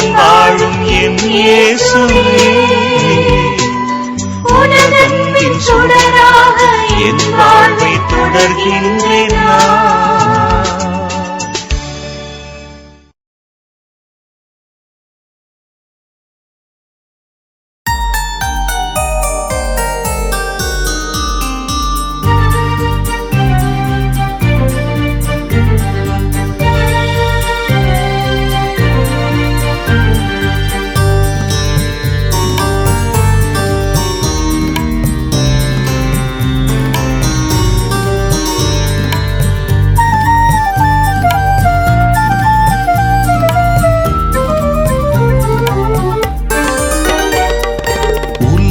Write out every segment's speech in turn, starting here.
உடன் வாழும் என் இயேசுவே, உனதன்பின் சுடராக என் வாழ்வை தொடர்கின்றேன் நான்.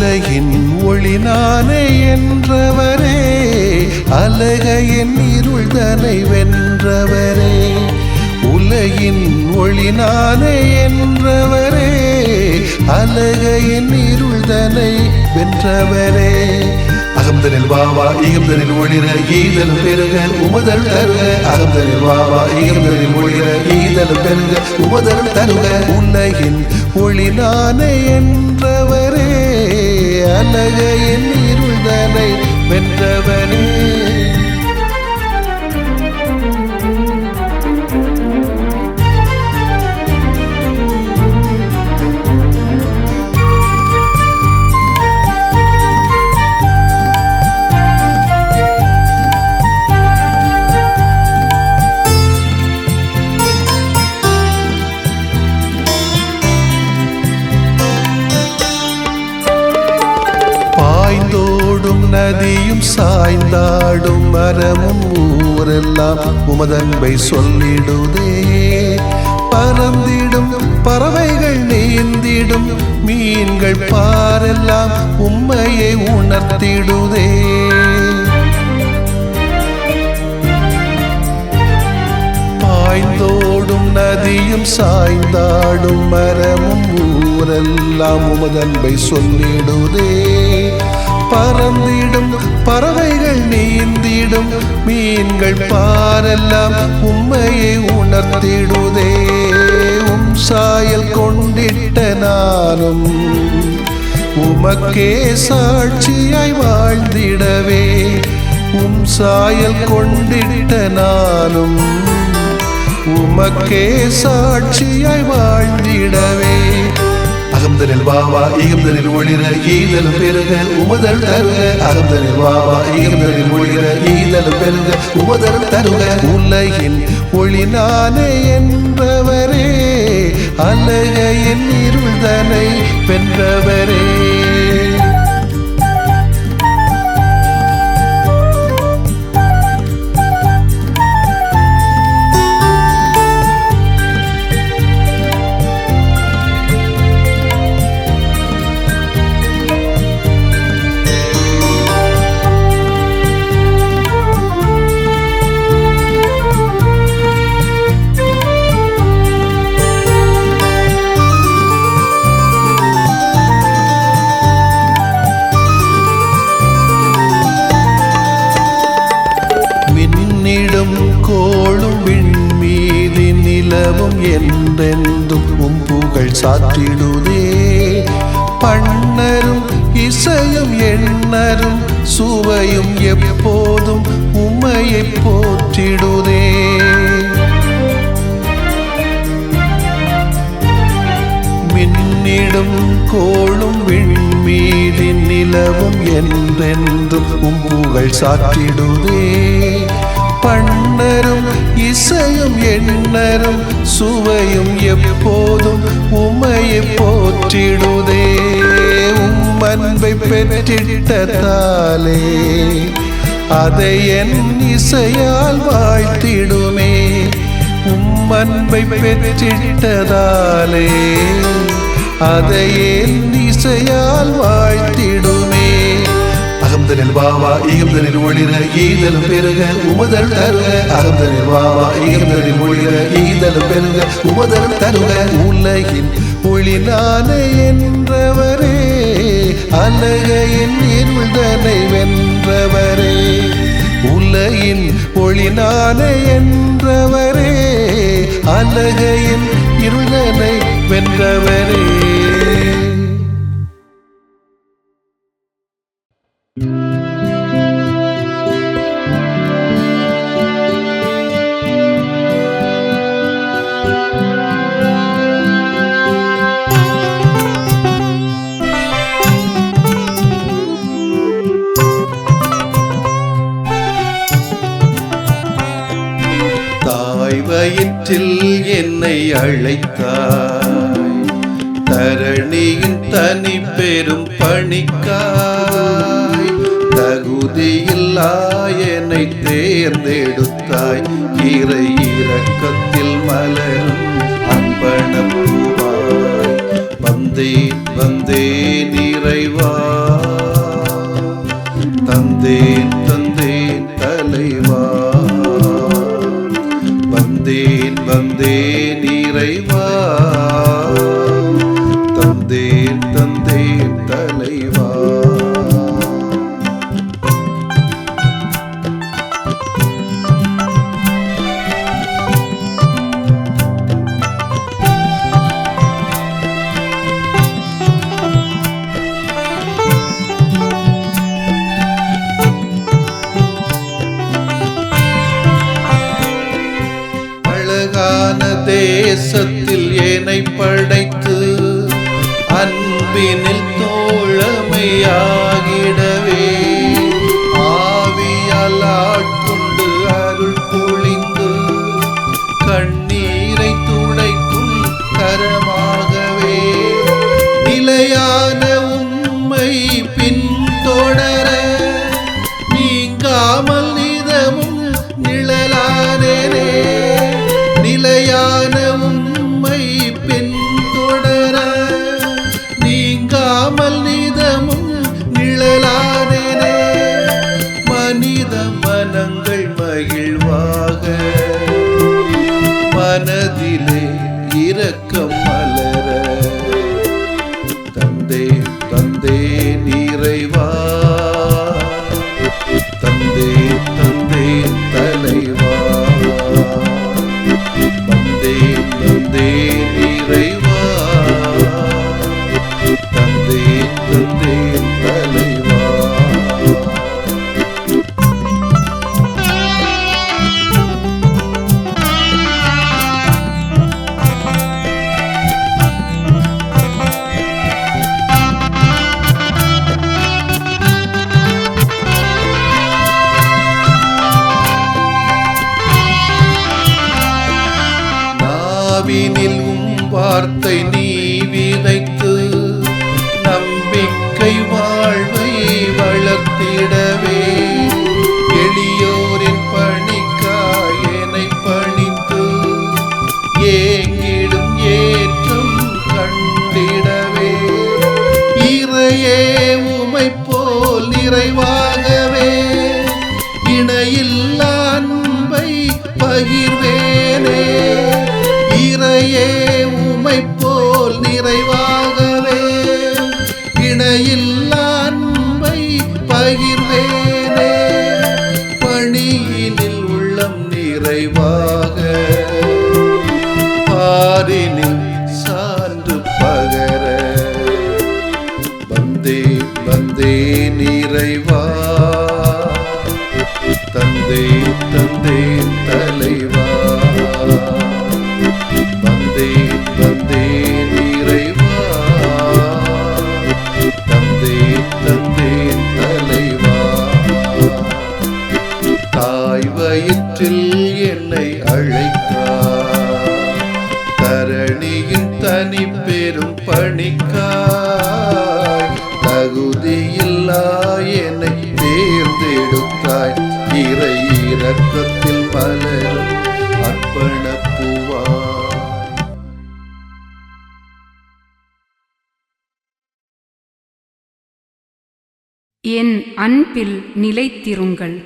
உலகின் ஒளி நானே என்றவரே, அழக என் இருள்தனை வென்றவரே. உலகின் ஒளி நானே என்றவரே, அழக என் இருள்தனை வென்றவரே. அகம்தனில் வாவா இகம்தனில் ஒளிர ஈதல் பெருக உமதல் தருக. அகம்தனில் வாவா இகம்தனில் ஒளிர ஈதல் பெருக உமதல் தருக. உலகின் ஒளி நானே என்றவரே, அழக என் இருள்தனை வென்றவரே. பாய்ந்தோடும் நதியும் சாய்ந்தாடும் மரமும் ஊரெல்லாம் உமதன்பை சொல்லிடுதே. பறந்திடும் பறவைகள் நீந்திடும் மீன்கள் பாரெல்லாம் உம்மையை உணர்த்திடுதே. பாய்ந்தோடும் நதியும் சாய்ந்தாடும் மரமும் ஊரெல்லாம் உமதன்பை சொல்லிடுதே. பறந்திடும் பறவைகள் நீந்திடும் மீன்கள் பாரெல்லாம் உம்மையை உணர்த்திடுதே. உம் சாயல் கொண்டிட்ட நானும் உமக்கே சாட்சியாய் வாழ்ந்திடவே. உம் சாயல் கொண்டிட்ட நானும் உமக்கே சாட்சியாய் வாழ்ந்திடவே. அகம்தனில் வாவா இகம்தனில் ஒளிர ஈதல் பெருக உமதல் தருக. அகம்தனில் வாவா இகம்தனில் ஒளிர ஈதல் பெருக உமதல் தருக. உலகின் ஒளி நானே என்றவரே, அழக என் இருள்தனை வென்றவரே. கோளும் விண்மீதி நிலவும் என்றென்றும் உம் புகழ் சாற்றிடுதே. பண்ணரும் இசையும் எண்ணரும் சுவையும் எப்போதும் உம்மையை போற்றிடுதே. மின்னிடும் கோளும் விண்மீதி நிலவும் என்றென்றும் உம் புகழ் சாற்றிடுதே. பண்ணரும் இசையும் எண்ணரும் சுவையும் எப்போதும் உம்மையை போற்றிடுதே. உம் அன்பை பெற்றிட்டதாலே அதை என் இசையால் வாழ்த்திடுமே. உம் அன்பை பெற்றிட்டதாலே அதை என் இசையால் வாழ்த்திடுமே. அகம்தனில் வாவா இகம்தனில் ஒளிர ஈதல் பெருக உமதல் தருக. அகம்தனில் வாவா இகம்தனில் ஒளிர ஈதல் பெருக உமதல் தருக. உலகின் ஒளி நானே என்றவரே, அழக என் இருள்தனை வென்றவரே. உலகின் ஒளி நானே என்றவரே, அலகையின் இருளனை வென்றவரே. வயிற்றில் என்னை அழைத்தாய், தரணியின் தனி பெரும் பணிக்காய். தகுதியில்லா என்னை தேர்ந்தெடுத்தாய், இறை இரக்கத்தில் மலரும் அர்ப்பணப்பூவாய். வந்தேன் வந்தேன் இறைவா, தந்தேன் தந்தேன் தலைவா. வந்தேன் வந்தேன் இறைவா, தந்தேன் தந்தேன் தலைவா. தேசத்தில் என்னை படைத்து அன்பினில் தோழமையாகிடவே, ஆவியால் ஆட்கொண்டு அருள் பொழிந்து கண்ணீரை துடைக்கும் கரமாகவே. நிலையான உம்மை பின்தொடர நீங்காமல் நிதமும் நிழலானேனே. நிலையான உம்மை பின்தொடர நீங்காமல் நிதமும் நிழலானேனே. மனித மனங்கள் மகிழ்வாக மனதிலே இரக்கம் மலர. தந்தேன் தந்தேன் இறைவா, தந்தேன் தந்தேன் தலைவா. வந்தேன் வந்தேன் இறைவா, தந்தேன் தந்தேன் தலைவா. நாவினில் வார்த்தை நீ விதைத்து நம்பிக்கை வாழ்வை வளர்த்திடவே. எளியோரின் பணிக்காய் என்னை பணித்து ஏங்கிடும் ஏற்றம் கண்டிடவே. இறையே உமை போல் நிறைவாகவே இணையில்லா அன்பை பகிர்வேனே. இறையே உமை போல் நிறைவாகவே இணையில்லா அன்பை பகிர்வேனே. பணியினில் உள்ளம் நிறைவாக பாரினில் சான்று பகர. வந்தேன் வந்தேன் இறைவா, தந்தேன் தந்தேன் தலைவா. வந்தேன் வந்தேன் இறைவா, தந்தேன் தந்தேன் தலைவா. தாய் வயிற்றில் என்னை அழைத்தாய், தரணியின் தனி பெரும் பணிக்காய். தகுதியில்லா என்னை தேர்ந்தெடுத்தாய், இறை இரக்கத்தில் மலரும் அர்ப்பணப்பூவாய். என் அன்பில் நிலைத்திருங்கள்.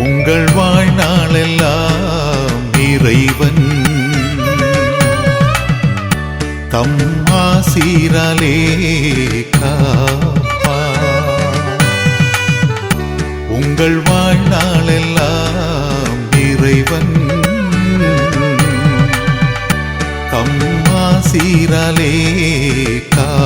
உங்கள் வாழ்நாளெல்லாம் இறைவன் தம் ஆசீராலே காப்பார். உங்கள் வாழ்நாளெல்லாம் இறைவன் தம் ஆசீராலே காப்பார்.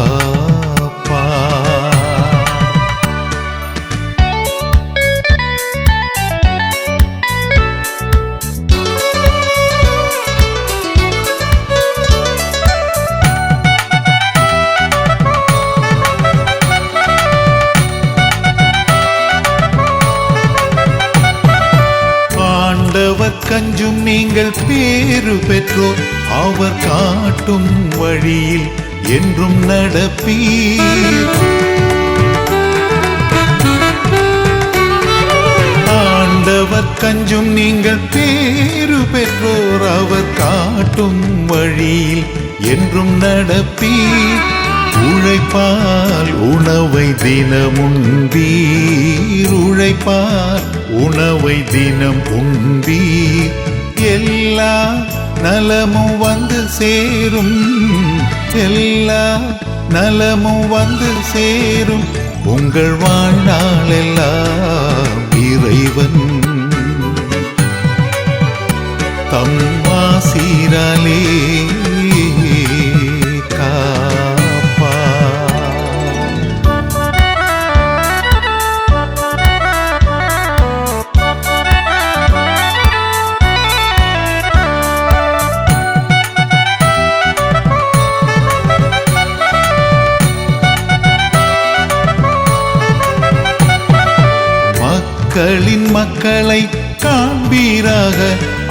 கஞ்சும் நீங்கள் பேறு பெற்றோர், அவர் காட்டும் வழியில் என்றும் நடப்பீர். ஆண்டவர் கஞ்சும் நீங்கள் பேறு பெற்றோர், அவர் காட்டும் வழியில் என்றும் நடப்பீர். உழைப்பால் உணவை தினமுண்பீர், உழைப்பால் உணவை தினம் உண்பீர். எல்லா நலமும் வந்து சேரும், எல்லா நலமும் வந்து சேரும். உங்கள் வாழ்நாளெல்லாம் இறைவன் தம் ஆசீராலே மக்களின் மக்களை காண்பீராக,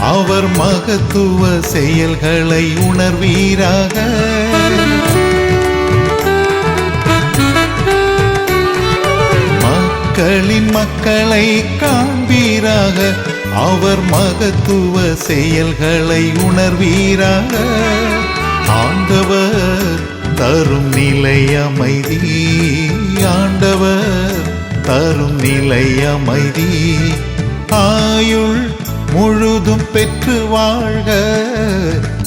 அவர் மகத்துவ செயல்களை உணர்வீராக. மக்களின் மக்களை காண்பீராக, அவர் மகத்துவ செயல்களை உணர்வீராக. ஆண்டவர் தரும் நிலை அமைதி, ஆண்டவர் தரும் நிலை அமைதி. ஆயுள் முழுதும் பெற்று வாழ்க,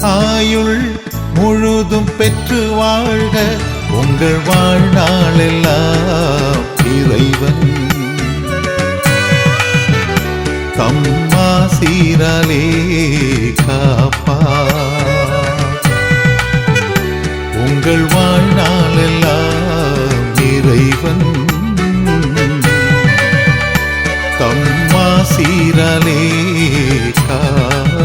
ஆயுள் முழுதும் பெற்று வாழ்க. உங்கள் வாழ்நாளெல்லாம் இறைவன் தம் ஆசீராலே காப்பார். உங்கள் வாழ்நாளெல்லாம் இறைவன் தம் ஆசீராலே காப்பார்.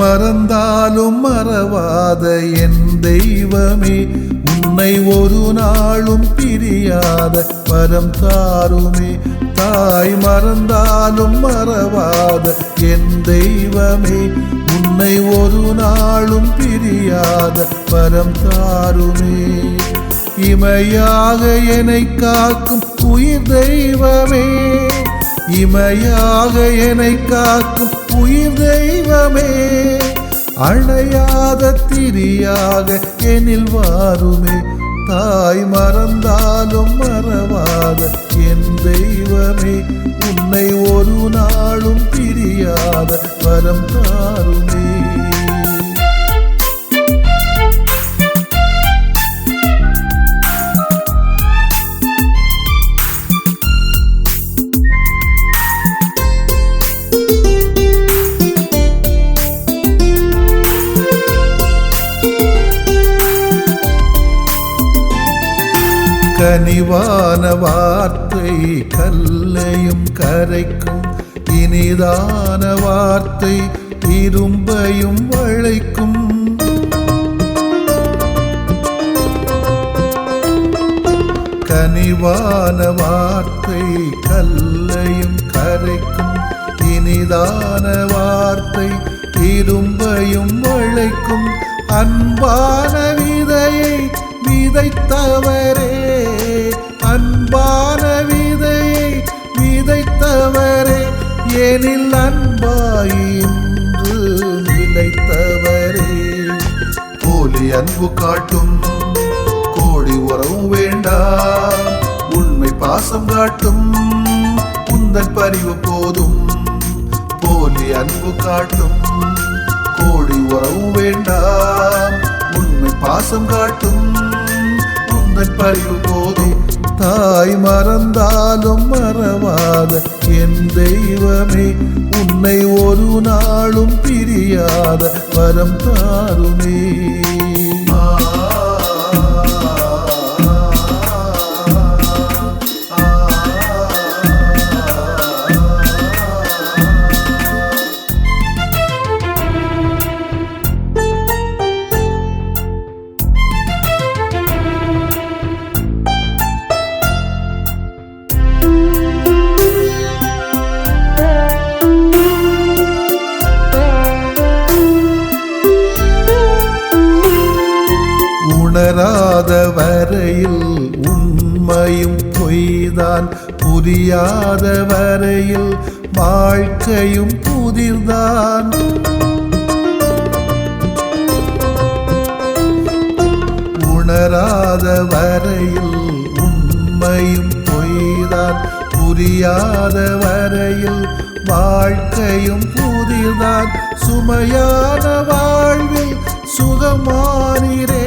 மறந்தாலும் மறவாத என் தெய்வமே, உன்னை ஒரு நாளும் பிரியாத வரம் தாருமே. தாய் மறந்தாலும் மறவாத என் தெய்வமே, உன்னை ஒரு நாளும் பிரியாத வரம் தாருமே. இமையாக என்னை காக்கும் உயிர் தெய்வமே, இமையாக என்னை காக்கும் உயிர் தெய்வமே. அணையாத திரியாக எனில் வாருமே. தாய் மறந்தாலும் மறவாத என் தெய்வமே, உன்னை ஒரு நாளும் பிரியாத வரம் தாருமே. கனிவான வார்த்தை கல்லையும் கரைக்கும், இனிதான வார்த்தை இரும்பையும் வளைக்கும். கனிவான வார்த்தை கல்லையும் கரைக்கும், இனிதான வார்த்தை இரும்பையும் உழைக்கும் அன்பான விதையை விதைத்தவரே, அன்பான விதையை விதைத்தவரே, எனில் அன்பாயின்று நிலைத்தவரே. போலி அன்பு காட்டும் கோடி உறவும் வேண்டாம், உண்மை பாசம் காட்டும் உந்தன் பரிவு போதும். போலி அன்பு காட்டும் கோடி உறவும் வேண்டாம், உண்மை பாசம் காட்டும் உந்தன் பரிவு போதும். தாய் மறந்தாலும் மறவாத என் தெய்வமே, உன்னை ஒரு நாளும் பிரியாத வரம் தாருமே. உணராத வரையில் உண்மையும் பொய்தான், புரியாத வரையில் வாழ்க்கையும் புதிர்தான். உணராத வரையில் உண்மையும் பொய்தான், புரியாத வரையில் வாழ்க்கையும் புதிர்தான். சுமையான வாழ்வில் சுகமானீரே,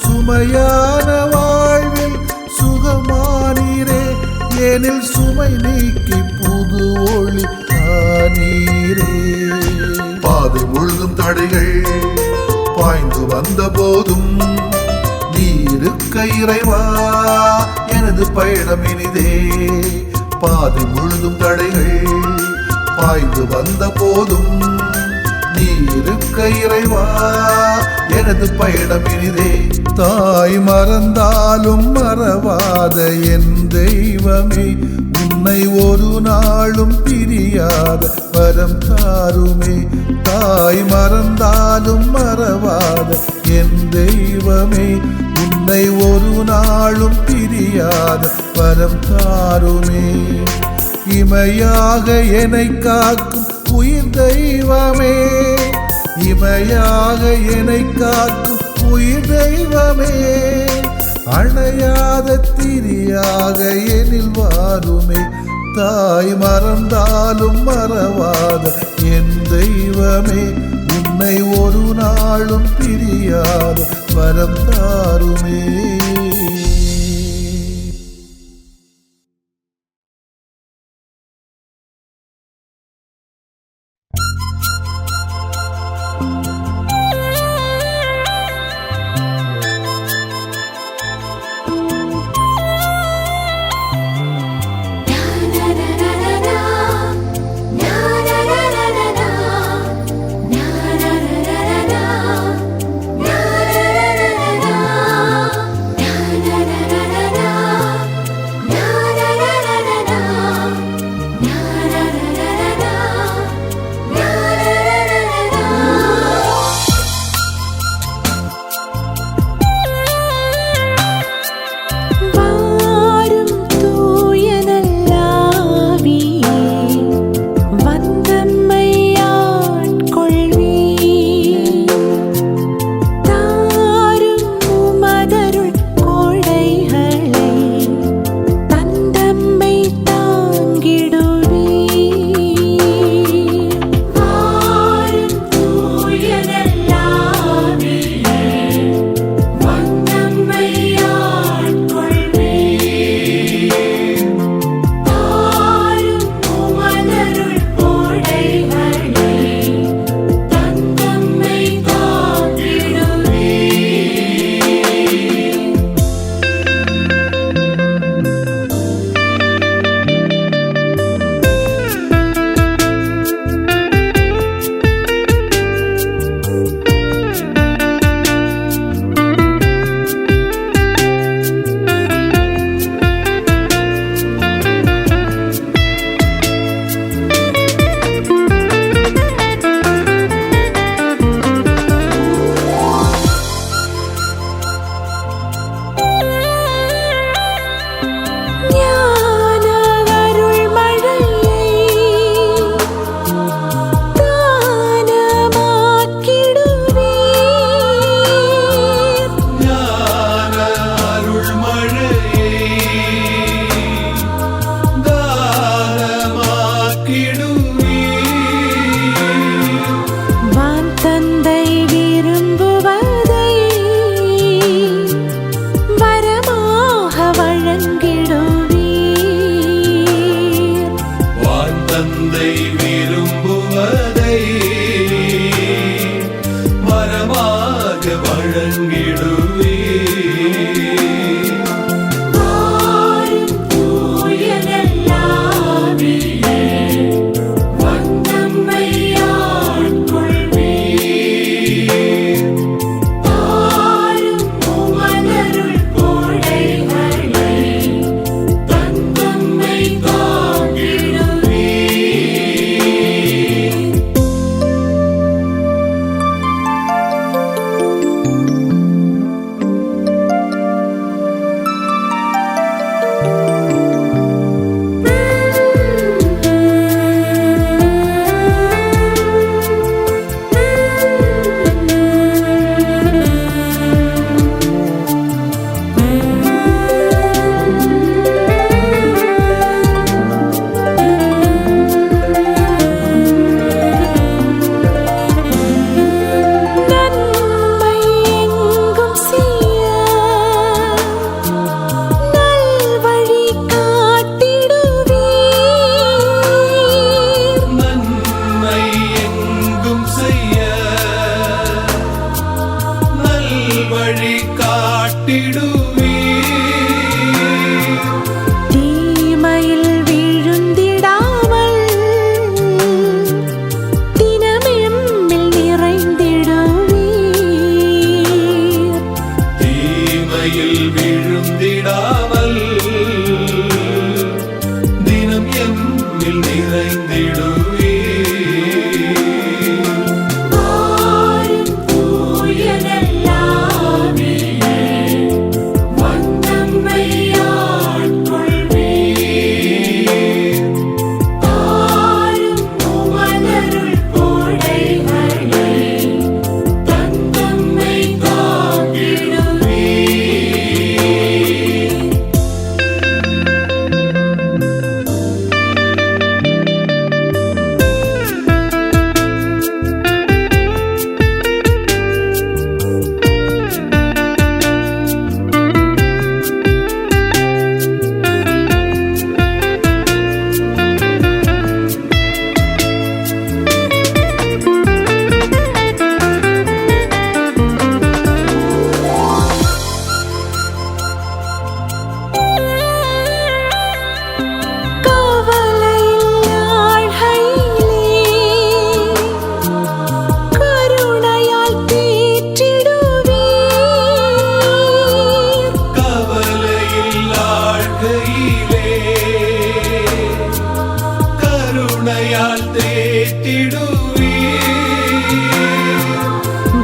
சுமையான வாழ்வில் சுகமானீரே, எனில் சுமை நீக்கி புது ஒளி ஆனீரே. பாதை முழுதும் தடைகள் பாய்ந்து வந்த போதும் நீருக்க இறைவா எனது பயணம் இனிதே. பாதை முழுதும் தடைகள் பாய்ந்து வந்த போதும் நீருக்க இறைவா எனது பயணம் இனிதே. தாய் மறந்தாலும் மறவாத என் தெய்வமே, உன்னை ஒரு நாளும் பிரியாத வரம் தாருமே. தாய் மறந்தாலும் மறவாத என் தெய்வமே, உன்னை ஒரு நாளும் பிரியாத வரம் தாருமே. இமையாக என்னை காக்கும் உயிர் தெய்வமே, இமையாக என்னை காக்கும் உயிர் தெய்வமே, அணையாத திரியாக எனில் வாருமே. தாய் மறந்தாலும் மறவாத என் தெய்வமே, உன்னை ஒரு நாளும் பிரியாத வரம் தாருமே. na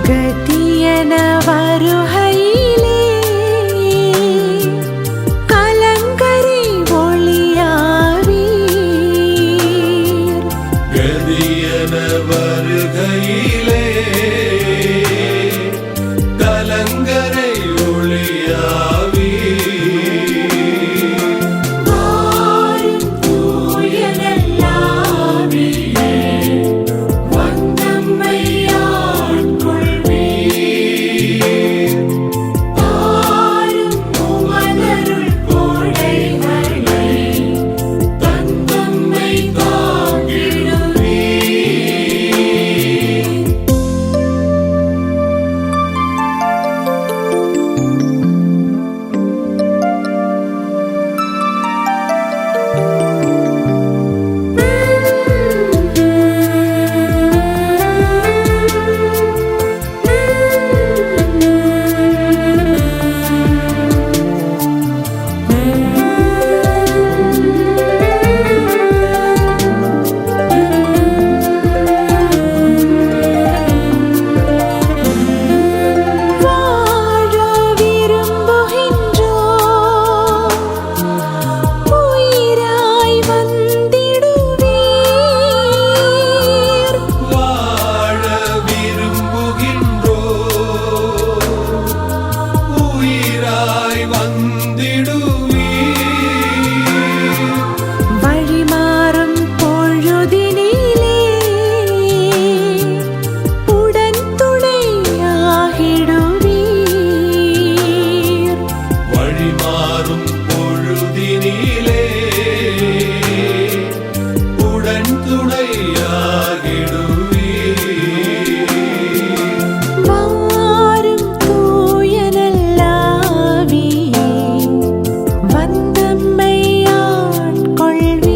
கதியன வருகையிலே கலங்கரை ஒளியாவீர். கதியன வருகையிலே கலங்கரை ஒளியாவி வாரும் தூய நல்லாவியே, வந்தம்மை ஆட்கொள்வீர். தாரும் உமதருள் கோடைகளை தந்தம்மை தாங்கிடுவீர். வாழ விரும்புகின்றோம், உயிராய் வந்திடுவீர். வாழ விரும்புகின்றோம், உயிராய் வந்திடுவீர். வழிமாறும் பொழுதினிலே உடன் துணையாகிடுவீர். வழிமாறும் பொழுதினிலே உடன் துணையாகிடுவீர். வாரும் தூய நல்லாவியே, வந்தம்மை ஆட்கொள்வீர்.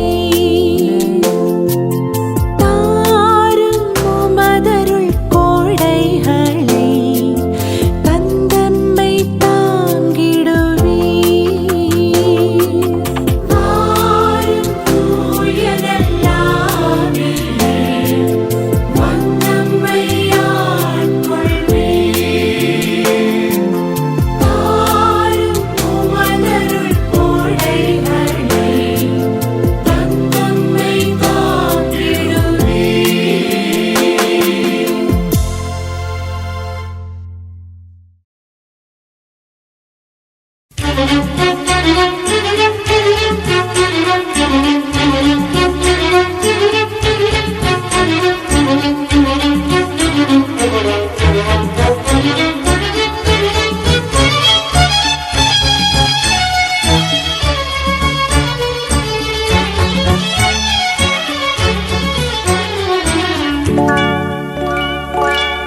தாரும் உமதருள் கோடைகளை தந்தம்மை தாங்கிடுவீர். வாரும் தூய நல்லாவியே, வந்தம்மை ஆட்கொள்வீர். தாரும் உமதருள் கோடைகளை தந்தம்மை தாங்கிடுவீர்.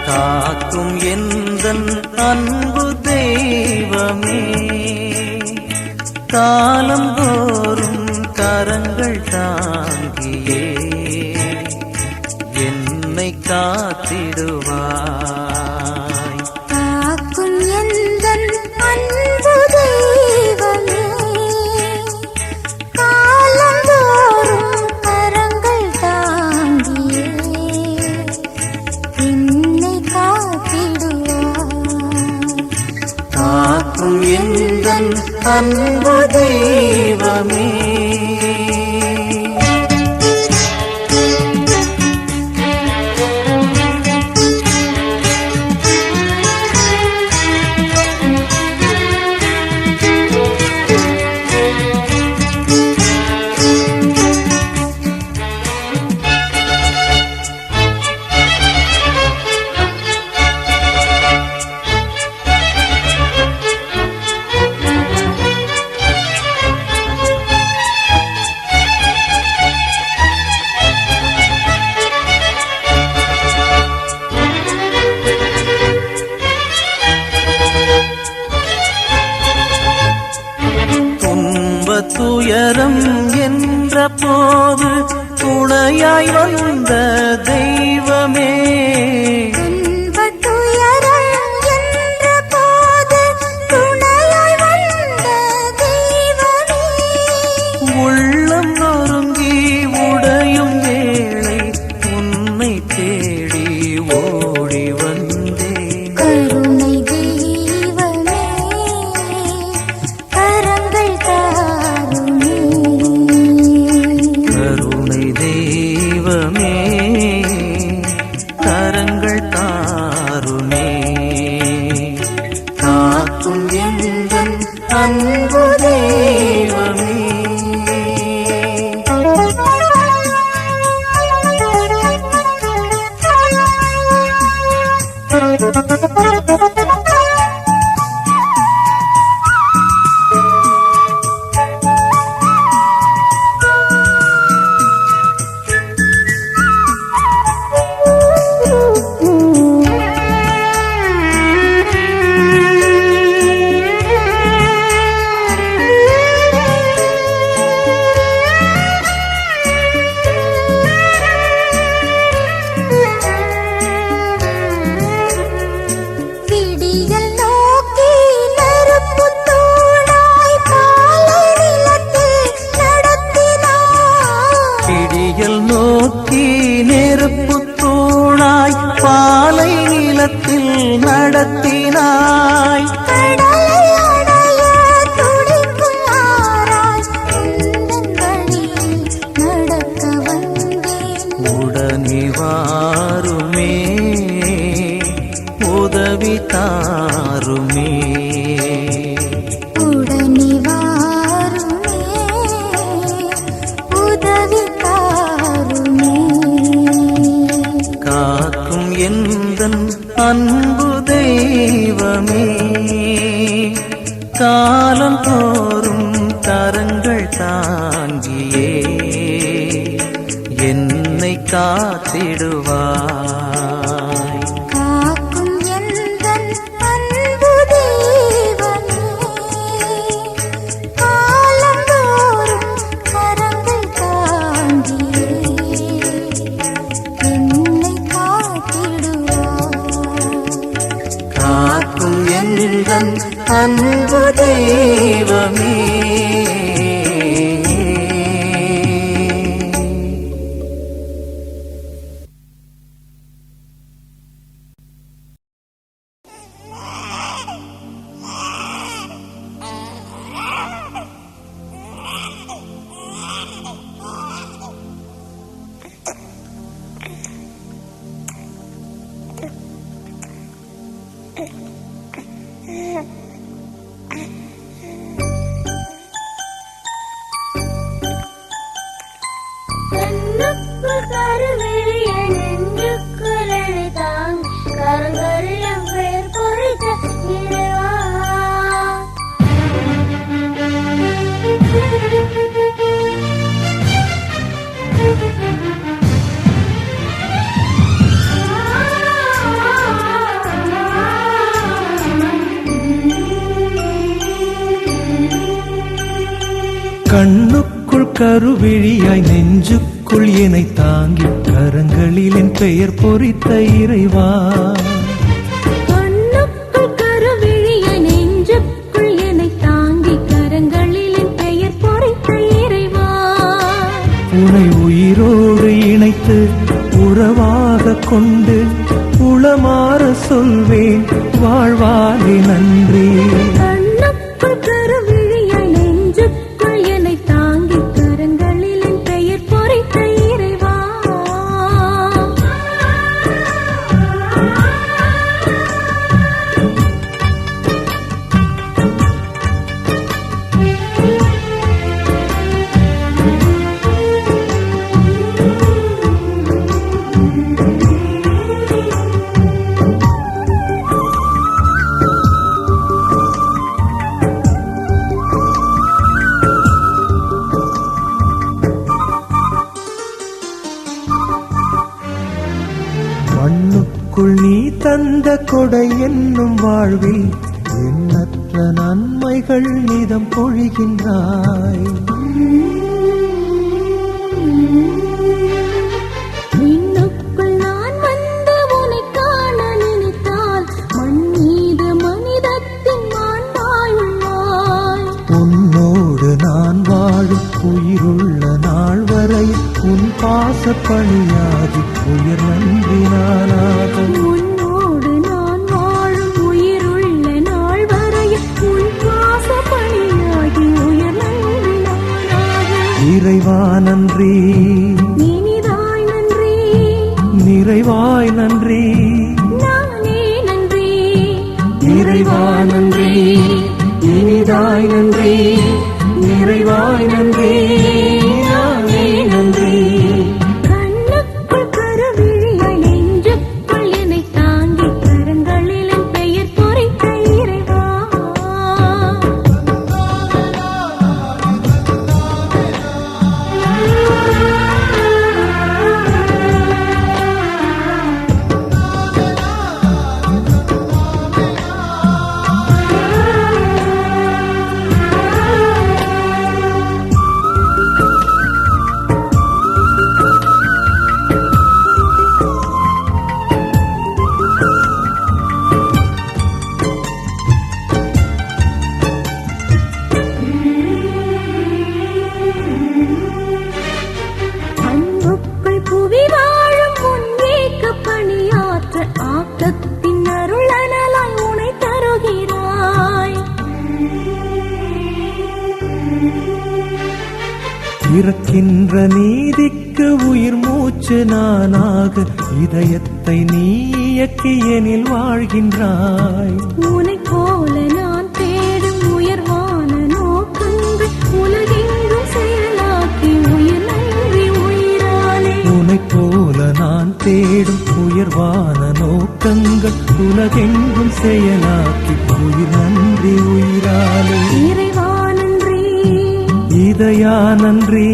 காக்கும் எந்தன் அன்பு தெய்வமே, காலந்தோறும் கரங்கள் தாங்கியே என்னை காத்திடுவாய். காக்கும் எந்தன் அன்பு தெய்வமே, காலந்தோறும் கரங்கள் தாங்கியே என்னை காத்திடுவாய். காக்கும் எந்தன் அன்பு தெய்வமே. தாருமே. உடனே வாருமே, உதவி தாருமே. காக்கும் எந்தன் அன்பு தெய்வமே, காலம் தோறும் கரங்கள் தாங்கியே என்னை காத்திடுவாய். காக்கும் எந்தன் அன்பு தெய்வமே, காலந்தோறும் கரங்கள் தாங்கியே என்னை காத்திடுவாய். காக்கும் எந்தன் அன்பு தெய்வமே. கண்ணுக்குள் கருவிழிய நெஞ்சுக்குள் அணைத்தான் கரங்களில் பெயர் பொறித்த இறைவா. கண்ணுக்குள் கருவிழியாய் நெஞ்சுக்குள் என்னை தாங்கி கரங்களில் என் பெயர் பொறித்த இறைவா. கண்ணுக்குள் கருவிழிய நெஞ்சுக்குள் என்னை தாங்கி கரங்களில் என் பெயர் பொறித்த இறைவா. உனை உயிரோடு இணைத்து உறவாக கொண்டு உளமாற சொல்வேன் வாழ்வாலே நன்றி. கண்ணுக்குள் கருவிழிய நெஞ்சுக்குள் என்னை தாங்கி கரங்களில் என் பெயர் பொறித்த இறைவா. மண்ணுக்குள் நீ தந்த கொடை என்னும் வாழ்வில் எண்ணற்ற நன்மைகள் நிதம் பொழிகின்றாய். விண்ணுக்குள் நான் வந்து உன்னை காண நினைத்தால் மண் மீது மனிதத்தின் மாண்பாய் உள்ளாய். உன்னோடு நான் வாழும் உயிருள்ள நாள் வரை உன் பாச பணியாகி உயிர் நன்றி நானாக. உன்னோடு நான் வாழும் உயிருள்ள நாள் வரை உன் பாச பணியாகி உயர் நன்றி நானாக. இறைவா நன்றி, இனிதாய் நன்றி, நிறைவாய் நன்றி. நானே நன்றி. இறைவா நன்றி, இனிதாய் நன்றி, நிறைவாய் நன்றி. நானே நன்றி. கண்ணுக்குள் கருவிழிய நெஞ்சுக்குள் என்னை தாங்கி கரங்களில் என் பெயர் பொறித்த இறைவா. அன்புக்குள் புவி வாழும் உன் ஏக்க பணியாற்ற ஆக்கத்தின் அருளனலாய் உனை தருகிறாய். இறக்கின்ற நீதிக்கு சிந்திக்க உயிர் மூச்சு நானாக இதயத்தை நீ இயக்கியனில் வாழ்கின்றாய். உனைப் போல நான் தேடும் உயர்வான நோக்கங்கள் உலகெங்கும் செயலாக்கி உயிர் நன்றி உயிராலே. உனைப் போல நான் தேடும் உயர்வான நோக்கங்கள் உலகெங்கும் செயலாக்கி உயிர் நன்றி உயிராலே. இறைவா நன்றி, இதயா நன்றி,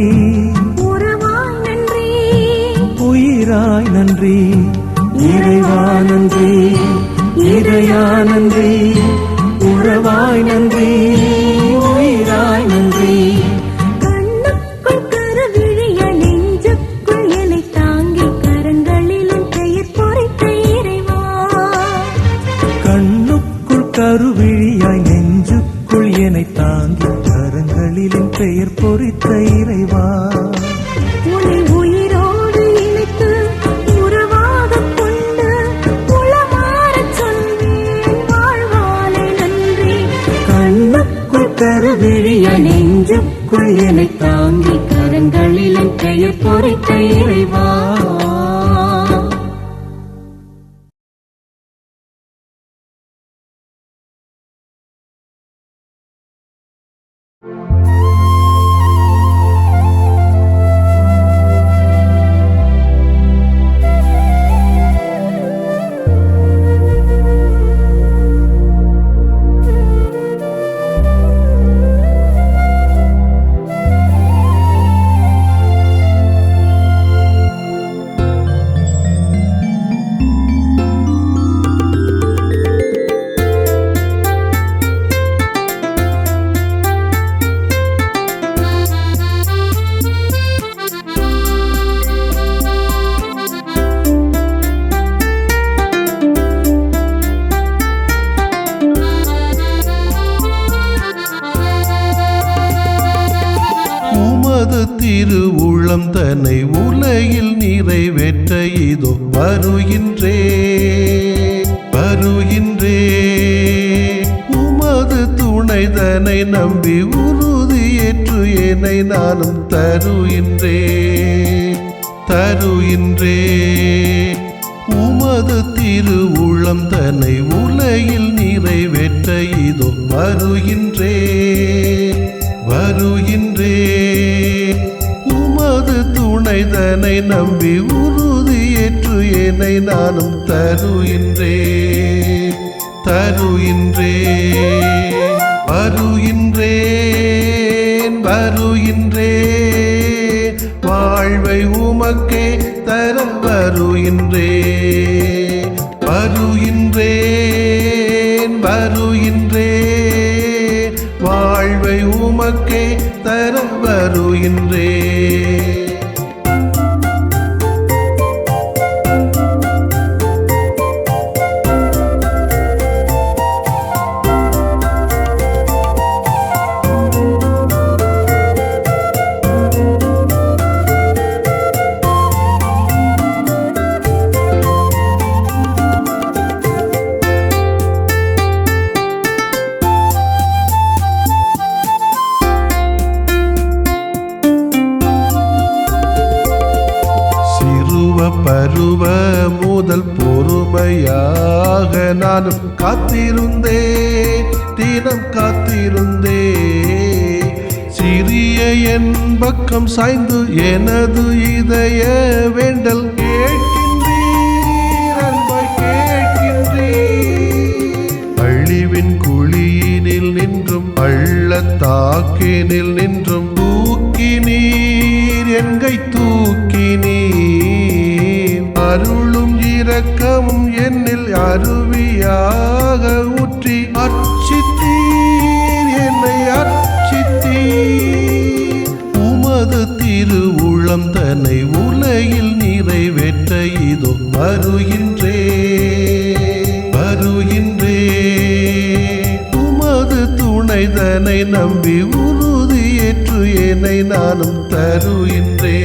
உறவாய் நன்றி, உயிராய் நன்றி. இறைவா நன்றி, இதயா நன்றி, உறவாய் நன்றி, உயிராய் நன்றி. கண்ணுக்குள் கருவிழிய நெஞ்சுக்குள் என்னை தாங்கி கரங்களில் என் பெயர் பொறித்த இறைவா. கண்ணுக்குள் கருவிழியாய் நெஞ்சுக்குள் என்னை தாங்கி கரங்களிலும் பெயர் பொறித்த இறைவா. உன்னை உயிரோடு இணைத்து உறவாகக் கொண்டு உளமாறச் சொல்வேன் வாழ்வாலே நன்றி. கண்ணுக்குள் கருவிழியாய் நெஞ்சுக்குள் என்னை தாங்கி கரங்களிலும் பெயர் பொறித்த இறைவா. திருவுளம் தன்னை உலகில் நிறைவேற்ற இதோ வருகின்றே உமது துணைதனை நம்பி உறுதியேற்று என்னை நானும் தருகின்றே உமது திருவுளம் தன்னை உலகில் நிறைவேற்ற இதோ வருகின்றே உமது துணைதனை நம்பி உறுதியேற்று என்னை நானும் தருகின்றே வருகின்றே வாழ்வை உமக்கே தர வருகின்றே வாழ்வை உமக்கே தர வருகின்றே. பருவ முதல் பொறுமையாக நானும் தினம் காத்திருந்தே சிறிய என் பக்கம் சாய்ந்து எனது இதய வேண்டல் கேட்கின்றீர். அழிவின் குழியினில் நின்றும் பள்ளத்தாக்கினில் நின்றும் தூக்கி நீர் என்கை தூக்கி நீர் அருளும் இரக்கமும் என்னில் அருவியாக ஊற்றி அர்ச்சித்தீர் என்னை அர்ச்சித்தீர். உமது திருவுளம் தன்னை உலகில் நிறைவேற்ற இதோ வருகின்றே உமது துணைதனை நம்பி உறுதியேற்று என்னை நானும் தருகின்றே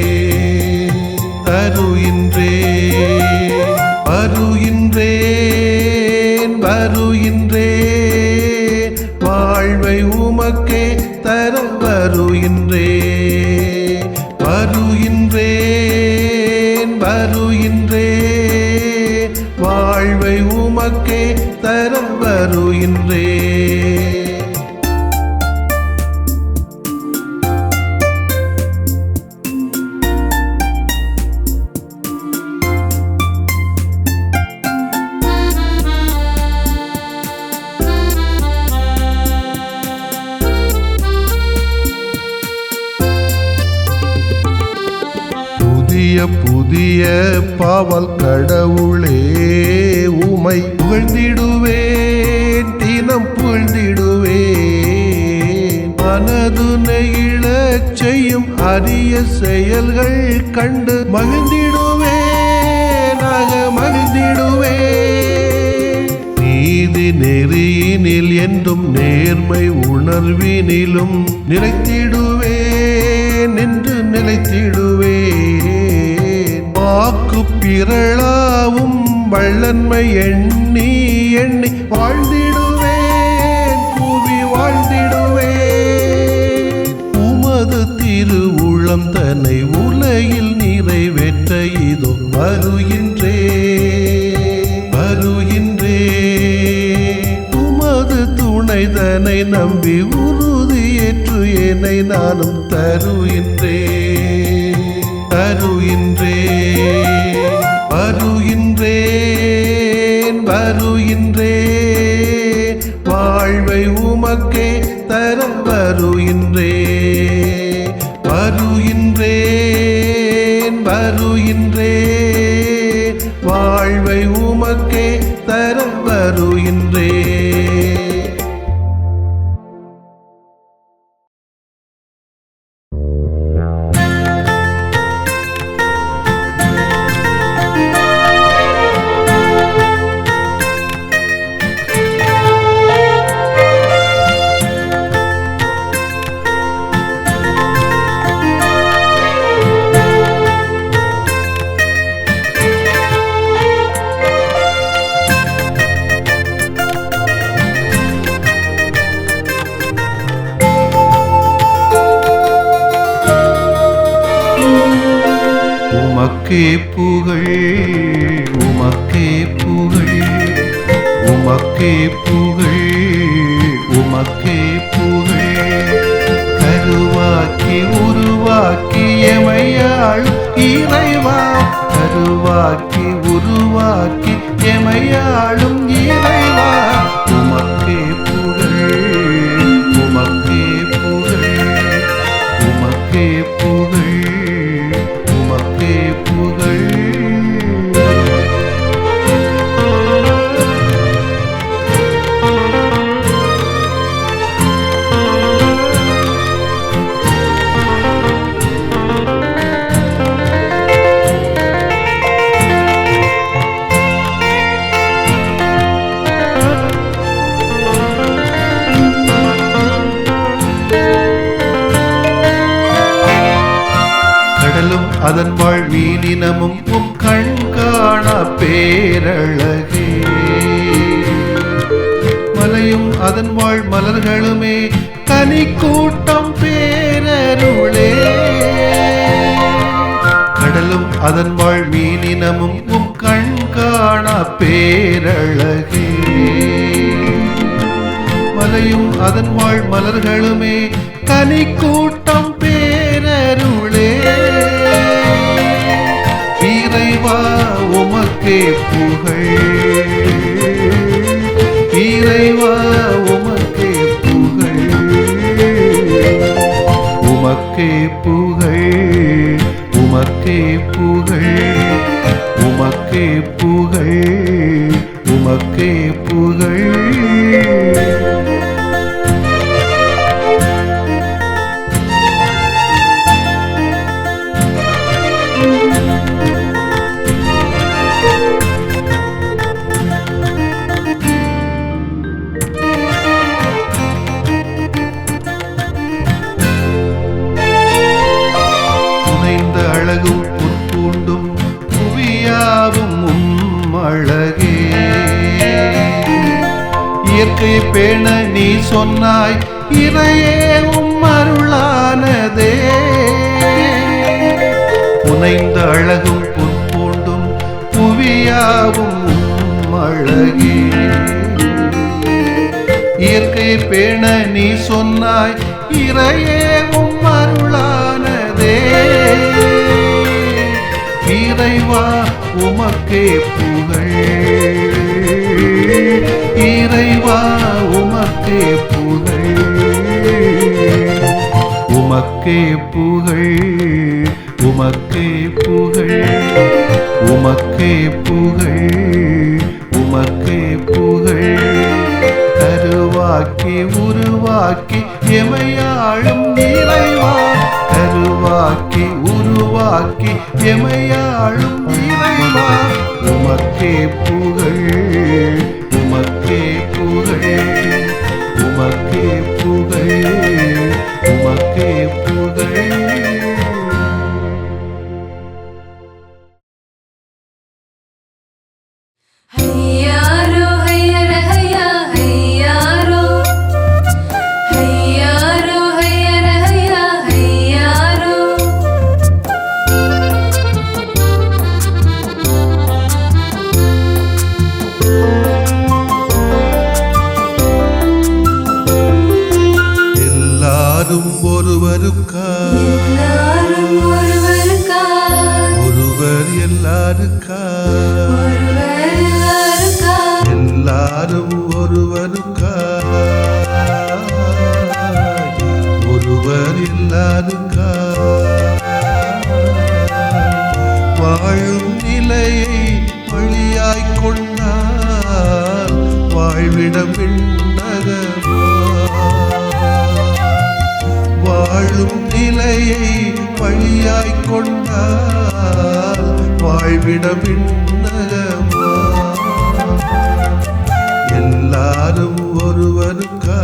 வருகின்றே வாழ்வை உமக்கே தர வருகின்றே வாழ்வை உமக்கே தர வருகின்றே. புதிய பாவல் கடவுளே உமை புகழ்ந்திடுவேன், தினம் புகழ்ந்திடுவேன். மனது நெகிழச் செய்யும் அரிய செயல்கள் கண்டு மகிழ்ந்திடுவேன், மகிழ்ந்திடுவேன். நீதி நெறியினில் என்றும் நேர்மை உணர்வினிலும் நிலைத்திடுவேன் என்று நிலைத்திடுவேன். வாக்கு பிறளாவும் வள்ளன்மை எண்ணி எண்ணி வாழ்ந்திடுவேன், புவி வாழ்ந்திடுவேன். உமது திருவுளம் தன்னை உலகில் நிறைவேற்ற இதோ வருகின்றே வருகின்றே. உமது துணைதனை நம்பி உறுதியேற்று என்னை நானும் தருகின்றேன் தருகின்றேன் வருகின்றேன் வருகின்றேன். வாழ்வை உமக்கே தர வருகின்றேன் வருகின்றேன் வருகின்றேன். வாழ்வை உமக்கே தர வருகின்றேன். உமக்கே புகழ் உமக்கே புகழ் உமக்கே புகழ் உமக்கே புகழ். கருவாக்கி உருவாக்கி எமையாளும் இறைவா, கருவாக்கி உருவாக்கி எமையாளும் இறைவா. உமக்கே புகழ் உமக்கே புகழ் உமக்கே புகழ் உமக்கே புகழ். கடலும் அதன் வாழ் மீனினமும் உம் கண் காண பேரழகே. மலையும் அதன் வாழ் மலர்களுமே கனி கூட்டம் பேரருளே. கடலும் அதன் வாழ் மீனினமும் உம் கண் காண பேரழகே. மலையும் அதன் வாழ் மலர்களுமே கனி கூட்டம் பேரருளே. இறைவா உமக்கே புகழ் இறைவா உமக்கே புகழ் உமக்கே புகழ் உமக்கே புகழ் உமக்கே புகழ் உமக்கே புகழ். அழகும் புற்பூண்டும் புவியாவும் அழகே. இயற்கை பேண நீ சொன்னாய் இறையே அருளானதே. புனைந்த அழகும் புற்பூண்டும் புவியாவும் அழகே. இயற்கை பேண நீ சொன்னாய் இறையே உம் அருளானதே. இறைவா உமக்கே புகழ், இறைவா உமக்கே புகழ், உமக்கே புகழ், உமக்கே புகழ், உமக்கே புகழ், உமக்கே புகழ். கருவாக்கி உருவாக்கி எமையாளும் இறைவா, கருவாக்கி உருவாக்கி எமையாளும் இறைவா. உமக்கே புகழ், உமக்கே புகழ், உமக்கே புகழ், உமக்கே புகழ். ஹையாரோ ஹையர ஹையா ஹையாரோ, ஹையாரோ ஹையர ஹையா ஹையாரோ. எல்லாரும் ஒருவருக்கா, எல்லாரும் ஒருவருக்கா, ஒருவர் எல்லாருக்கா, ஒருவர் எல்லாருக்கா, எல்லாரும் ஒருவருக்கா, ஒருவர் எல்லாருக்கா. வாழும் நிலையை வழியாய்க் கொண்டால் வாழ்விடம் விண்ணகமா. வாழும் நிலையை வழியாய்க் கொண்டால் வாழ்விடம் விண்ணகமா. எல்லாரும் ஒருவருக்கா,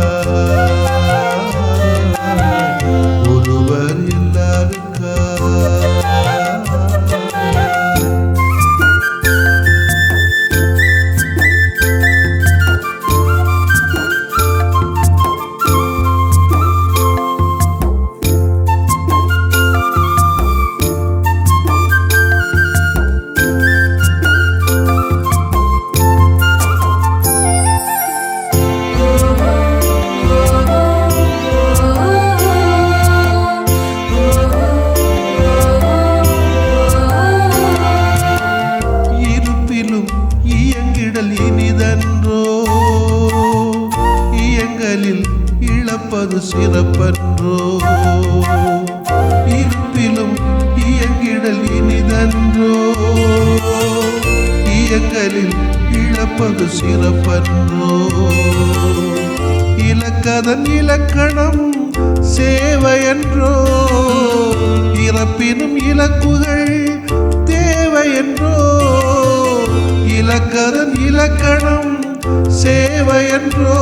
ஒருவர் எல்லாருக்கா. இருப்பிலும் இயங்கிடல் இனிதன்றோ, இயங்கலில் இழப்பது சிறப்பன்றோ. இருப்பிலும் இயங்கிடல் இனிதன்றோ, இயங்கலில் இழப்பது சிறப்பன்றோ. இலக்கதன் இலக்கணம் சேவையன்றோ, இறப்பினும் இலக்குகள் தேவையன்றோ. இலக்கதன் இலக்கணம் சேவையன்றோ,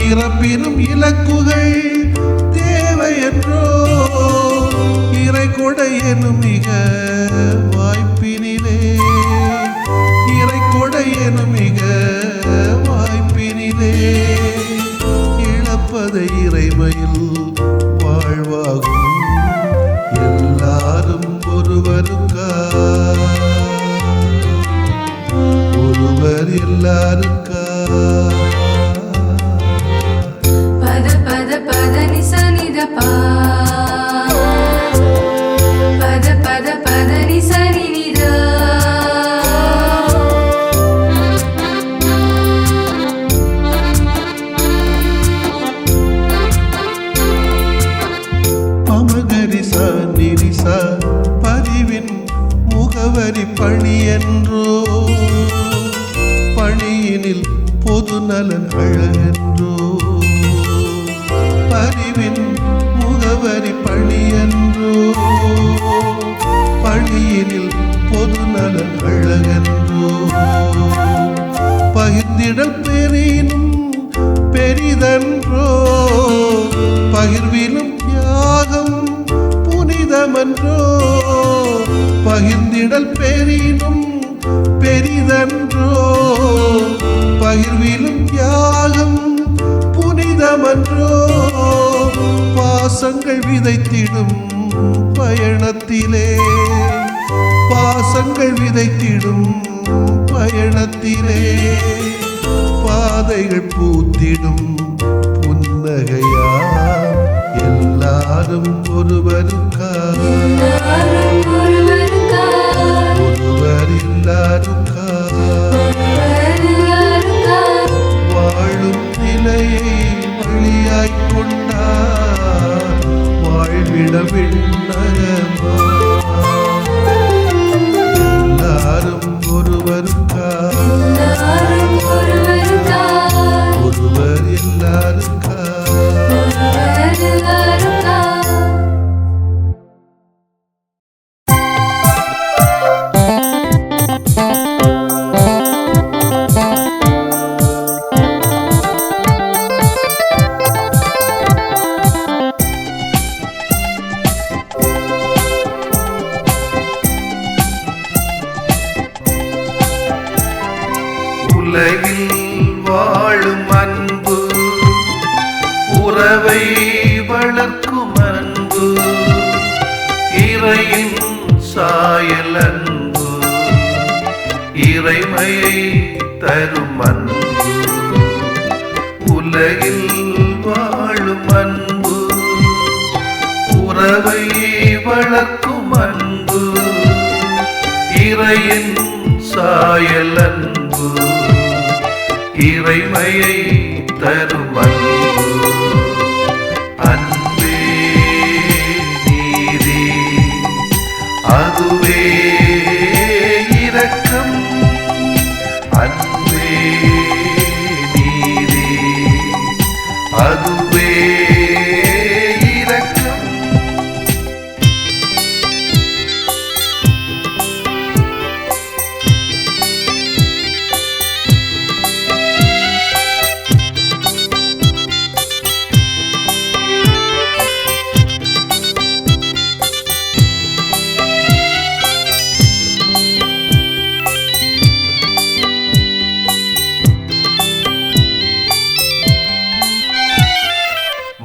இறப்பினும் இலக்குகள் தேவையன்றோ. இறை கொடை எனும் மிக வாய்ப்பினிலே, இறை கொடை எனும் மிக வாய்ப்பினிலே இழப்பதை இறைமையில் வாழ்வாகும். எல்லாரும் ஒருவருக்கா, ஒருவர் எல்லாருக்கா. பத பத பத நிச நித பா, பத பத பத நிச நித. பமகரிசா நிரிசா பதிவின் முகவரி பணி என்றோ, பணியினில் பொது நலன் அழகென்றோ. பதிவின் முகவரி பணி என்றோ, பணியினில் பொது நலன் அழகென்றோ. பகிர்ந்திடல் பெரினும் பெரிதன்றோ, பகிர்விலும் தியாகம் புனிதமன்றோ. பகிர்ந்திடல் பெரினும் பெரிதன்றோ, பகிர்விலும் தியாகம் புனிதமன்றோ. பாசங்கள் விதைத்திடும் பயணத்திலே, பாசங்கள் விதைத்திடும் பயணத்திலே பாதைகள் பூத்திடும் புன்னகையா எல்லாரும் ஒருவருக்கா ஒருவர் எல்லாருக்கா வாழும் நிலையை வழியாய்க் கொண்டார் வாழ்விட விண்ணகமா எல்லாரும் ஒருவருக்கா ஒருவர் எல்லாருக்கா உலகில் வாழும் அன்பு உறவை வளர்க்கும் அன்பு இறையின் சாயல் அன்பு இறைமையை தரும் அன்பு உலகில் வாழும் அன்பு உறவை வளர்க்கும் அன்பு இறையின் சாயல் அன்பு இறைமையை தரும் அன்பு அன்பே நீரே அதுவே இரக்கம் அன்பே நீரே அதுவே இரக்கம்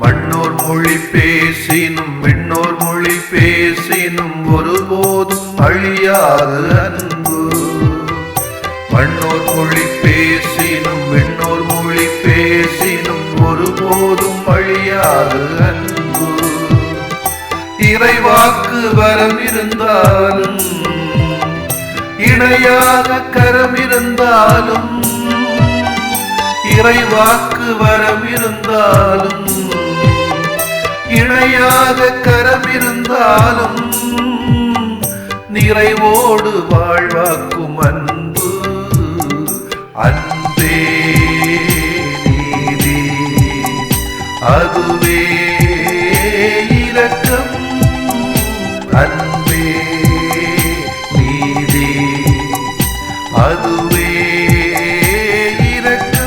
மண்ணோர் மொழி பேசினும் விண்ணோர் மொழி பேசினும் ஒருபோதும் அழியாது அன்பு மண்ணோர் மொழி பேசினும் விண்ணோர் மொழி பேசினும் ஒருபோதும் அழியாது அன்பு இறைவாக்கு வரம் இருந்தாலும் இணையாக கரம் இருந்தாலும் இறைவாக்கு வரம் இருந்தாலும் இணையாக கரம் இருந்தாலும் நிறைவோடு வாழ்வாக்கும் அன்பு அன்பே நீரே அதுவே இரக்கம் அன்பே நீரே அதுவே இரக்கம்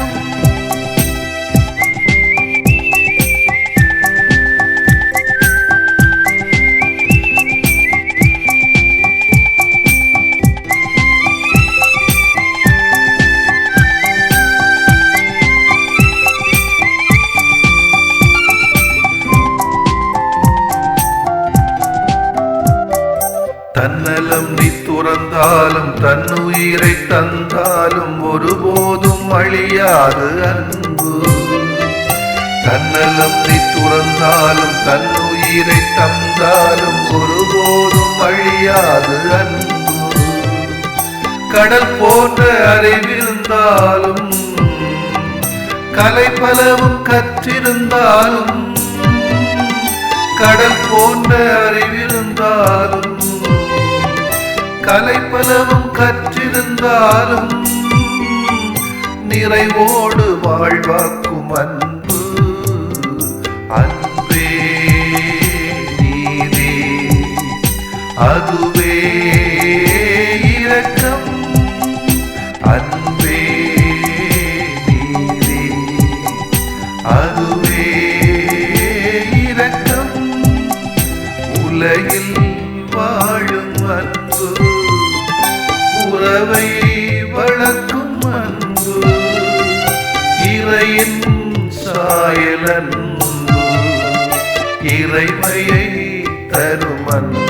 தன்னலம் நீ துறந்தாலும் தன்னுயிரை தந்தாலும் ஒருபோதும் அழியாது அன்பு தன்னலம் நீ துறந்தாலும் தன்னுயிரை தந்தாலும் ஒருபோதும் அழியாது அன்பு கடல் போன்ற அறிவிருந்தாலும் கலை பலவும் கற்றிருந்தாலும் கடல் போன்ற அறிவிருந்தாலும் கலை பலவும் கற்றிருந்தாலும் நிறைவோடு வாழ்வாக்கும் அன்பு அன்பே நீரே அதுவே இரக்கம் அன்பே நீரே அதுவே இரக்கம் உலகில் வாழும் அன்பு உறவை வளர்க்கும் அன்பு இறையின் சாயல் அன்பு இறைமையை தரும் அன்பு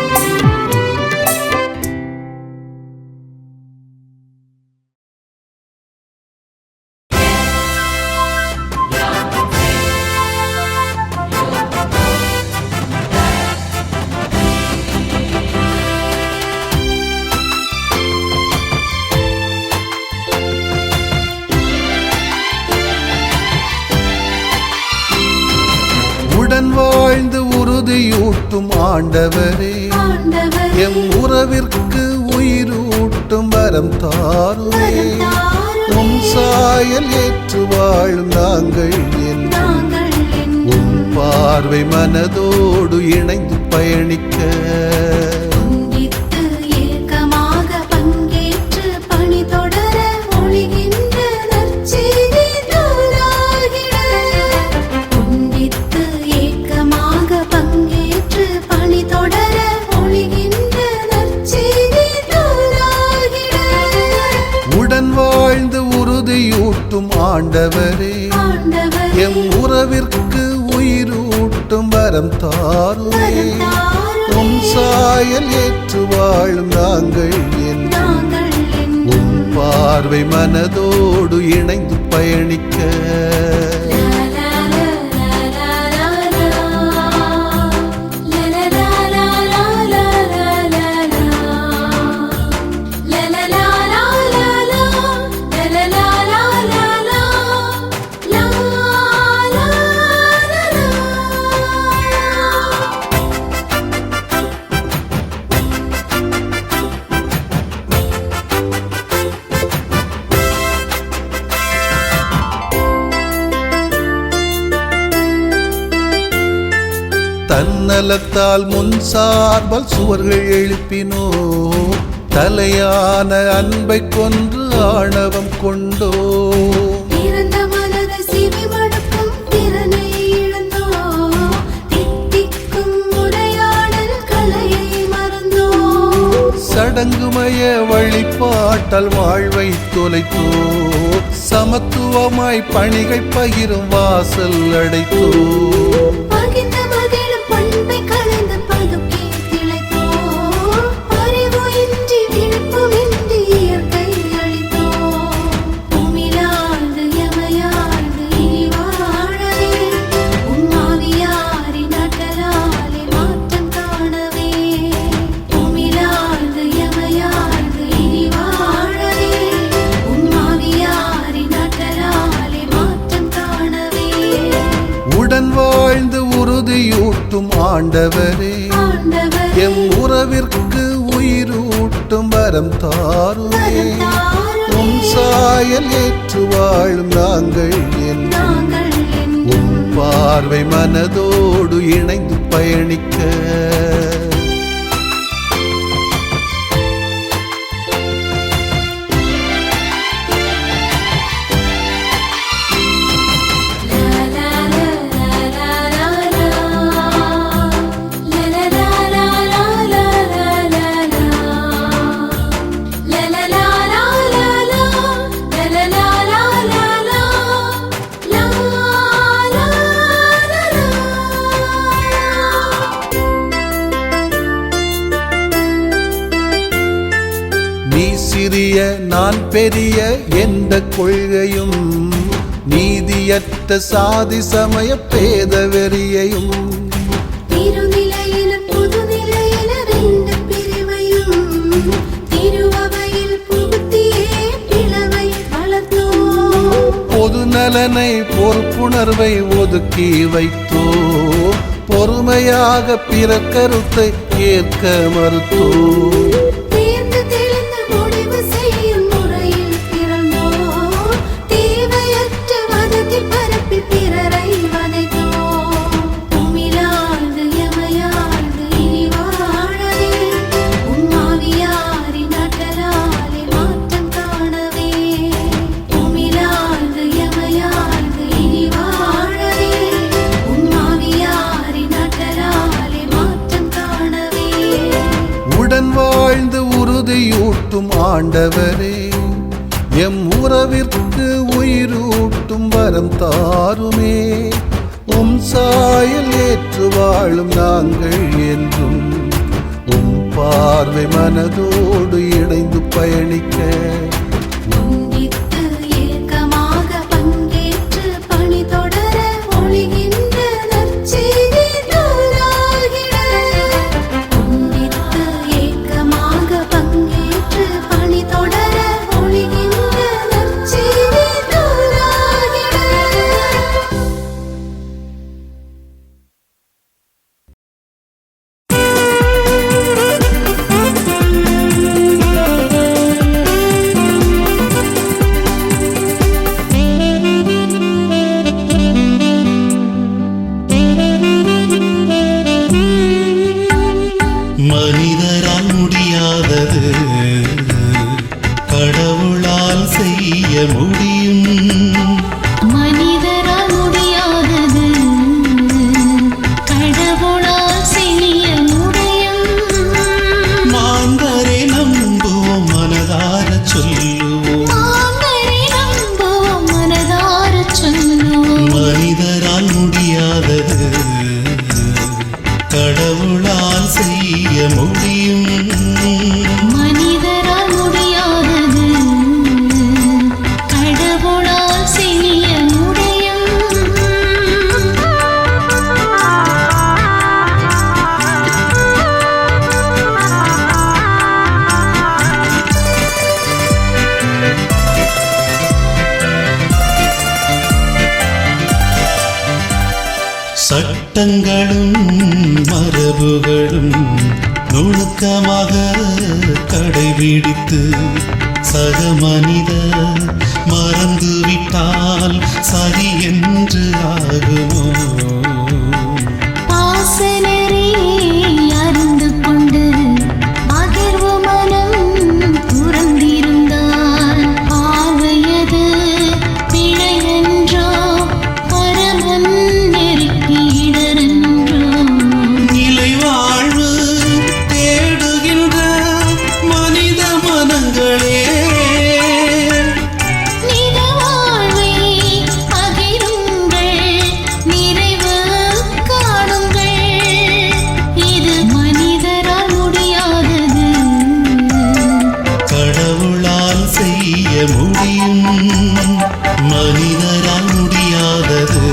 உறுதியூட்டும் ஆண்டவரே, ஆண்டவரே, எம் உறவிற்கு உயிரூட்டும் வரம் தாருமே. உம் சாயல் ஏற்று வாழும் நாங்கள் என்றும் நாங்கள் உம் பார்வை மனதோடு இணைந்து பயணிக்க ஒன்றித்து ஏக்கமாக பங்கேற்று பணி தொடர ஒளிகின்ற நற்செய்தி நூலாகிட. ஒன்றித்து ஏக்கமாக பங்கேற்று பணி தொடர ஒளிகின்ற நற்செய்தி நூலாகிட. உடன் வாழ்ந்து உறுதியூட்டும் ஆண்டவரே, ஆண்டவரே, எம் உறவிற்கு உயிரூட்டும் வரம் தாருமே. உம் சாயல் ஏற்று வாழும் நாங்கள் என்றும் நாங்கள் உம் பார்வை மனதோடு இணைந்து பயணிக்க தன்னலத்தால் முன் சார்பால் சுவர்கள் எழுப்பினோ, தலையான அன்பை கொன்று ஆணவம் கொண்டோ. திறந்த மனதை செவி மடுக்கும் திறனை இழந்தோ, தித்திக்கும் உரையாடல் கலையை மறந்தோ. சடங்குமய வழிபாட்டால் வாழ்வை தொலைத்தோ, சமத்துவமாய் பணிகள் பகிரும் வாசல் அடைத்தோ. பகிர்ந்த மகிழும் பண்பை கலந்து பதுக்கி திளைத்தோ, அறிவு இன்றி விழுப்புமின்றி இயற்கை அளித்தோ. உமிழாழ்ந்து எமையாழ்ந்து இனி வாழவே, உம்மாவியாரின் ஆற்றலாலே மாற்றம் காணவே. உமிழாழ்ந்து எமையாழ்ந்து இனி வாழவே, உம்மாவியாரின் ஆற்றலாலே மாற்றம் காணவே. உடன் வாழ்ந்து உறுதியூட்டும் ஆண்டவரே, ஆண்டவரே, எம் உறவிற்கு உயிரூட்டும் வரம் தாருமே. உம் சாயல் ஏற்று வாழும் நாங்கள் என்றும் நாங்கள் உம் பார்வை மனதோடு இணைந்து பயணிக்க நீ சிறிய நான் பெரிய என்ற கொள்கையும், நீதியற்ற சாதி சமய பேத வெறியையும், திருநிலையில புதுநிலையில ரெண்டு பிரிவையும் திருவவையில் புகுத்தியே பிளவை வளர்த்தோ. பொது நலனை பொறுப்புணர்வை ஒதுக்கி வைத்தோ, பொறுமையாக பிற கருத்தை ஏற்க மறுத்தோ. தேர்ந்து தெளிந்து முடிவு செய்யும் முறையில் பிறந்தோ, தேவையற்ற வதத்தில் பரப்பி பிறரை வதைத்தோ. உமிழாழ்ந்து எமையாழ்ந்து இனி வாழவே, உம்மாவியாரின் ஆற்றலாலே மாற்றம் காணவே. உமிழாழ்ந்து எமையாழ்ந்து இனி வாழவே, உம்மாவியாரின் ஆற்றலாலே மாற்றம் காணவே. உடன் வாழ்ந்து உறுதியூட்டும் ஆண்டவரே, எம் உறவிற்கு உயிரூட்டும் வரம் தாருமே. உம் சாயல் ஏற்று வாழும் நாங்கள் என்றும் உம் பார்வை மனதோடு இணைந்து பயணிக்க முடியும் மனிதரால் முடியாதது கடவுளால் செய்ய முடியும். மாந்தரை நம்புவோம் மனதார சொல்லுவோம் மாந்தரை நம்புவோம் மனதார சொல்லுவோம். மனிதரால் முடியாதது கடவுளால் செய்ய முடியும். மனிதரால் முடியாதது கடவுளால் செய்ய முடியும். சட்டங்களும் மரபுகளும் நுணுக்கமாக கடைபிடித்து சக மனிதர் மறந்துவிட்டால் சரி என்று ஆகுமோ? பாசனரே அறிந்து கொண்டு பகிர்வு மனம் துறந்திருந்தால் பார்வையது பிழை என்றோ பரமன் நெருக்கிடரென்றோ. நிலை வாழ்வு தேடுகின்ற மனித மனங்களே நில வாழ்வை பகிருங்கள், நிறைவு காணுங்கள். இது மனிதரால் முடியாதது கடவுளால் செய்ய முடியும். மனிதரால் முடியாதது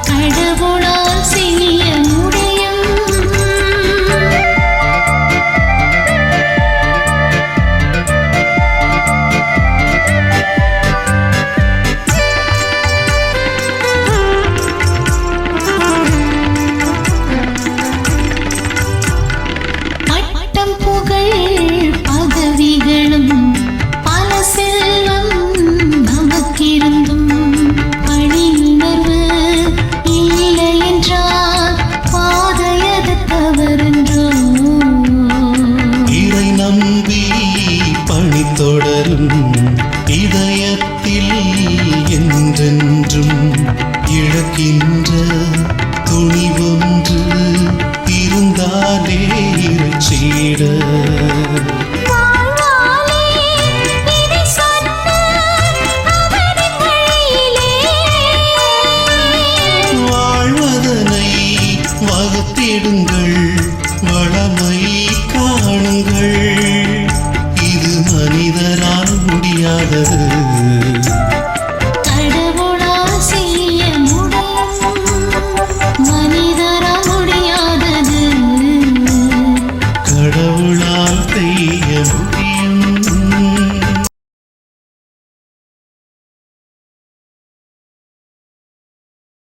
கடவுளால் செய்ய முடியும். பட்டம் புகழ் பதவிகளும் பல செல்வம் நமக்கிருந்தும் பணியுணர்வு இல்லை என்றால் பாதையது தவறென்றோ. இறை நம்பி பணி தொடரும் இதயத்தில் என்றென்றும் இழக்கின்ற துணிவொன்று இருந்தாலே இறைச்சீட. வாழ்வாலே இதை சொன்னார் அவரின் வழியிலே. வாழ்வதனை வகுத்திடுங்கள் வளமை காணுங்கள். இது மனிதரால் முடியாதது